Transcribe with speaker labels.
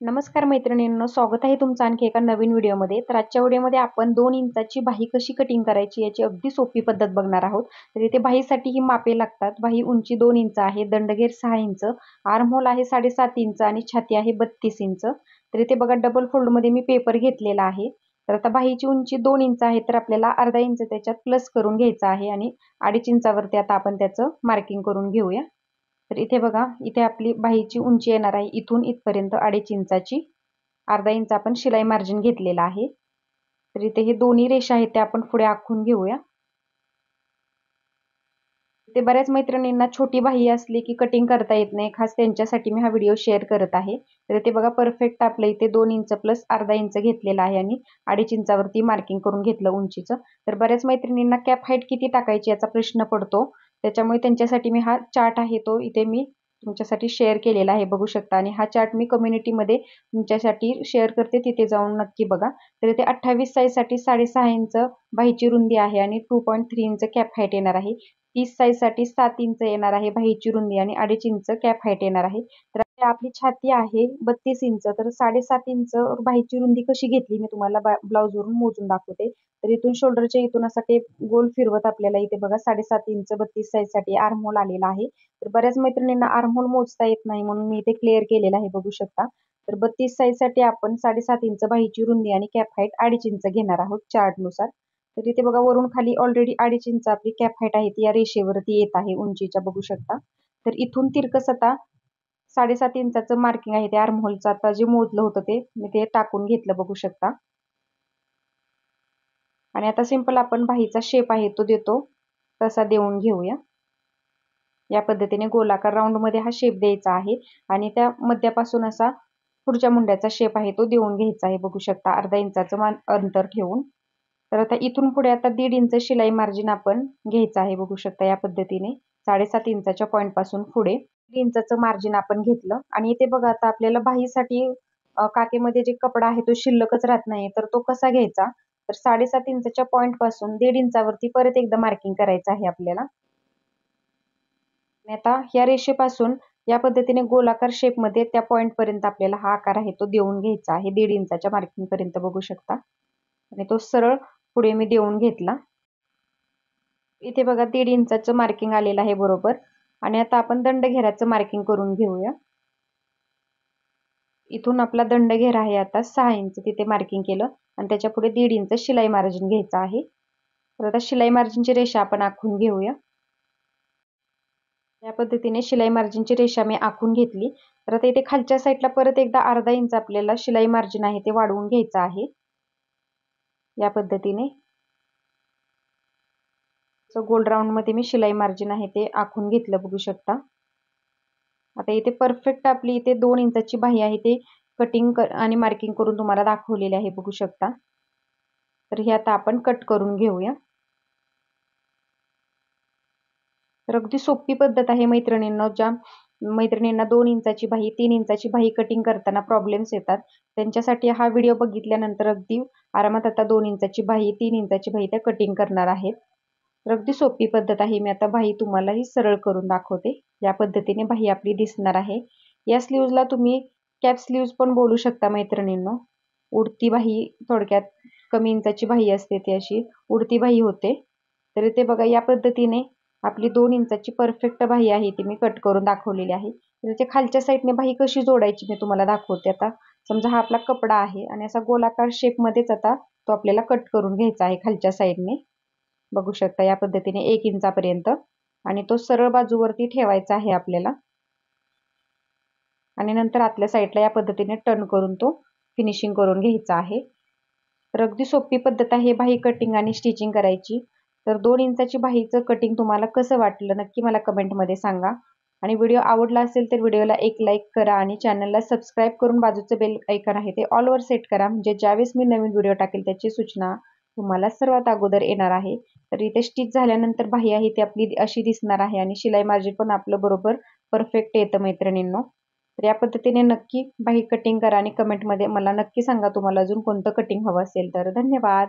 Speaker 1: नमस्कार मैत्रिणींनो, स्वागत आहे तुमचं आणखी एका नवीन व्हिडिओमध्ये. तर आजच्या व्हिडिओमध्ये आपण 2 इंचाची बाही कशी कटिंग करायची याची अगदी सोपी पद्धत बघणार आहोत. तर इथे बाहीसाठी ही मापे लागतात. बाही उंची 2 इंच आहे, दंडगेर 6 इंच, आर्महोल आहे 7.5 इंच आणि छाती आहे 32 इंच. तर इथे बघा डबल फोल्डमध्ये मी पेपर घेतलेला आहे. तर आता बाहीची उंची 2 इंच आहे, तर आपल्याला अर्धा इंच त्याच्यात प्लस करून घ्यायचं आहे आणि 2.5 इंचावरती आता आपण त्याचं मार्किंग करून घेऊया. तर इथे बघा, इथे आपली बाहीची उंची येणार आहे इथून इथपर्यंत 2.5 इंचाची. अर्धा इंच आपण शिलाई मार्जिन घेतलेला आहे. तर इथे हे दोन्ही रेषा आहेत त्या आपण पुढे आखून घेऊया. ते बऱ्याच मैत्रिणींना छोटी बाही असली की कटिंग करता येत नाही, खास त्यांच्यासाठी मी हा व्हिडिओ शेअर करत आहे. तर इथे बघा परफेक्ट आपल्या इथे 2 इंच प्लस अर्धा इंच घेतलेला आहे आणि 2.5 इंचावरती मार्किंग करून घेतलं उंचीचं. तर बऱ्याच मैत्रिणींना कॅप हाईट किती टाकायची याचा प्रश्न पडतो. त्याच्यामुळे त्यांच्यासाठी मी हा चार्ट आहे तो इथे मी तुमच्यासाठी शेअर केलेला आहे, बघू शकता. आणि हा चार्ट मी कम्युनिटीमध्ये तुमच्यासाठी शेअर करते, तिथे जाऊन नक्की बघा. तर इथे 28 साईजसाठी 6.5 इंच बाहीची रुंदी आहे आणि 2.3 इंच कॅप हाईट येणार आहे. 30 साईजसाठी 7 इंच येणार आहे बाहीची रुंदी आणि 2.5 इंच कॅप हाईट येणार आहे. तर आपली छाती आहे 32 इंच, तर 7.5 इंच बाहीची रुंदी कशी घेतली मी तुम्हाला ब्लाऊजवरून मोजून दाखवते. तर इथून शोल्डरच्या इथून असा टेप गोल फिरवत आपल्याला इथे बघा 7.5 इंच 32 साईजसाठी आर्महोल आलेला आहे. तर बऱ्याच मैत्रिणींना आर्महोल मोजता येत नाही, म्हणून मी इथे क्लिअर केलेला आहे, बघू शकता. तर 32 साईजसाठी आपण 7.5 इंच बाहीची रुंदी आणि कॅप हाईट 2.5 इंच घेणार आहोत चार्टनुसार. तर इथे बघा वरून खाली ऑलरेडी 2.5 इंच आपली कॅप हाईट आहे ती या रेषेवरती येत आहे उंचीच्या, बघू शकता. तर इथून तिरकस आता 7.5 इंचाचं मार्किंग आहे ते आर्महोलचं आता जे मोजलं होतं ते मी ते टाकून घेतलं, बघू शकता. आणि आता सिंपल आपण बाहीचा शेप आहे तो देतो तसा देऊन घेऊया. या पद्धतीने गोलाकार राऊंड मध्ये हा शेप द्यायचा आहे आणि त्या मध्यापासून असा पुढच्या मुंड्याचा शेप आहे तो देऊन घ्यायचा आहे, बघू शकता, अर्धा इंचाचं अंतर ठेवून. तर आता इथून पुढे आता 1.5 इंच शिलाई मार्जिन आपण घ्यायचं आहे, बघू शकता. या पद्धतीने 7.5 इंचाच्या पॉइंट पासून पुढे 1.5 इंचाचं मार्जिन आपण घेतलं. आणि इथे बघा आता आपल्याला बाहीसाठी काकेमध्ये जे कपडा आहे तो शिल्लकच राहत नाही, तर तो कसा घ्यायचा. तर 7.5 इंचाच्या पॉइंट पासून 1.5 इंचावरती परत एकदा मार्किंग करायचं आहे आपल्याला. आता या रेषेपासून या पद्धतीने गोलाकार शेप मध्ये त्या पॉइंट पर्यंत आपल्याला हा आकार आहे तो देऊन घ्यायचा आहे 1.5 इंचाच्या मार्किंग पर्यंत, बघू शकता. आणि तो सरळ पुढे मी देऊन घेतला. इथे बघा 1.5 इंचाचं मार्किंग आलेलं आहे बरोबर. आणि आता आपण दंडघेराचं मार्किंग करून घेऊया. इथून आपला दंडघेर आहे आता 6 इंच, तिथे मार्किंग केलं आणि त्याच्या पुढे 1.5 इंच शिलाई मार्जिन घ्यायचं आहे. तर आता शिलाई मार्जिनची रेषा आपण आखून घेऊया. या पद्धतीने शिलाई मार्जिनची रेषा मी आखून घेतली. तर आता इथे खालच्या साईडला परत एकदा अर्धा इंच आपल्याला शिलाई मार्जिन आहे ते वाढवून घ्यायचं आहे. या पद्धतीने गोल राऊंड मध्ये मी शिलाई मार्जिन आहे ते आखून घेतलं, बघू शकता. आता इथे परफेक्ट आपली इथे 2 इंचाची बाही आहे ते कटिंग आणि मार्किंग करून तुम्हाला दाखवलेले आहे, बघू शकता. तर हे आता आपण कट करून घेऊया. तर अगदी सोपी पद्धत आहे मैत्रिणींनो. ज्या मैत्रिणींना 2 इंचाची बाही 3 इंचाची बाही कटिंग करताना प्रॉब्लेम्स येतात, त्यांच्यासाठी हा व्हिडिओ बघितल्यानंतर अगदी आरामात आता 2 इंचाची बाही 3 इंचाची बाही त्या कटिंग करणार आहेत. तर अगदी सोपी पद्धत आहे. मी आता बाही तुम्हाला ही सरळ करून दाखवते. या पद्धतीने बाही आपली दिसणार आहे. या स्लीव्हजला तुम्ही कॅप स्लीव्ज पण बोलू शकता मैत्रिणींनो. उडती बाही, थोडक्यात कमी इंचाची बाही असते ती अशी उडती बाही होते. तर इथे बघा या पद्धतीने आपली 2 इंचाची परफेक्ट बाही आहे ती मी कट करून दाखवलेली आहे. त्याच्या खालच्या साईडने बाही कशी जोडायची मी तुम्हाला दाखवते. आता समजा हा आपला कपडा आहे आणि असा गोलाकार शेप मध्येच आता तो आपल्याला कट करून घ्यायचा आहे खालच्या साईडने, बघू शकता. या पद्धतीने 1 इंचापर्यंत आणि तो सरळ बाजूवरती ठेवायचा आहे आपल्याला. आणि नंतर आतल्या साईडला या पद्धतीने टर्न करून तो फिनिशिंग करून घ्यायचा आहे. तर अगदी सोपी पद्धत आहे बाही कटिंग आणि स्टिचिंग करायची. तर 2 इंचाची बाहीचं कटिंग तुम्हाला कसं वाटलं नक्की मला कमेंटमध्ये सांगा. आणि व्हिडिओ आवडला असेल तर व्हिडिओला एक लाईक करा आणि चॅनलला सबस्क्राईब करून बाजूचं बेल आयकॉन आहे ते ऑलवर सेट करा, म्हणजे ज्यावेळेस मी नवीन व्हिडिओ टाकेल त्याची सूचना तुम्हाला सर्वात अगोदर येणार आहे. तर इथे स्टिच झाल्यानंतर बाही आहे ती आपली अशी दिसणार आहे आणि शिलाई मार्जिन पण आपलं बरोबर परफेक्ट येतं मैत्रिणींनो. तर या पद्धतीने नक्की बाही कटिंग करा आणि कमेंटमध्ये मला नक्की सांगा तुम्हाला अजून कोणतं कटिंग हवं असेल तर. धन्यवाद.